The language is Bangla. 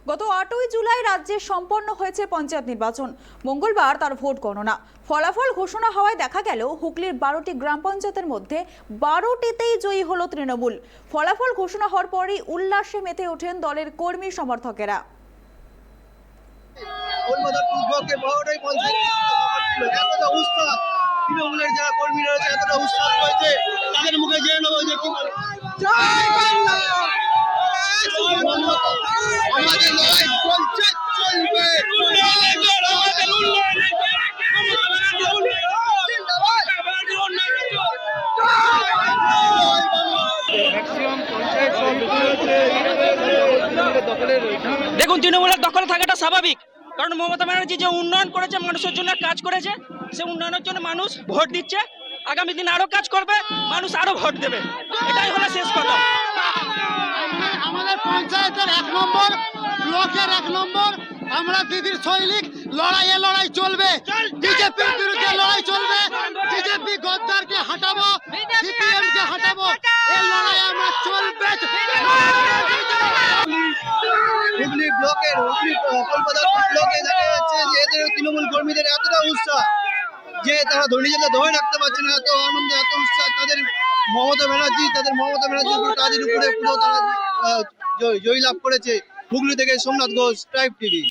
গত 8ই জুলাই রাজ্যে সম্পন্ন হয়েছে পঞ্চায়েত নির্বাচন। মঙ্গলবার তার ভোট গণনা। ফলাফল ঘোষণা হওয়ায় দেখা গেল হুগলির 12টি গ্রাম পঞ্চায়েতের মধ্যে 12টিতেই জয়ী হলো তৃণমূল। ফলাফল ঘোষণা হওয়ার পরই উল্লাসে মেতে ওঠেন দলের কর্মী সমর্থকেরা। তৃণমূলের যারা কর্মীরা রয়েছে এতটা উৎসাহ রয়েছে, তাদের মুখে জেনে নেবো যে কি বলে। আমাদের লড়াই চলছে, চলবে। দেখুন, তৃণমূলের দখলে থাকাটা স্বাভাবিক, কারণ মমতা ব্যানার্জি যে উন্নয়ন করেছে, মানুষের জন্য কাজ করেছে, সে উন্নয়নের জন্য মানুষ ভোট দিচ্ছে। আগামী দিন আরো কাজ করবে, মানুষ আরো ভোট দেবে, এটাই হলো শেষ কথা। আমাদের পঞ্চায়েতের 1 নম্বর, ব্লকের 1 নম্বর, আমরা দিদির সৈনিক। লড়াই চলবে, বিজেপির বিরুদ্ধে লড়াই চলবে। বিজেপি গদ্দারকে হাঁটাবো, সিপিএম কে হাঁটাবো, এই লড়াই আমরা চলবে। হুগলি কলকাতা ব্লকে দেখা যাচ্ছে যে এদের তৃণমূল কর্মীদের এতটা উৎসাহ যে তারা নিজেদের ধরে রাখতে পারছে না। এত আনন্দে, এত উৎসাহ তাদের মমতা ব্যানার্জির উপরে, তাদের উপরে পুরো তারা জয়লাভ করেছে। হুগলি থেকে সোমনাথ ঘোষ, ট্রাইব টিভি।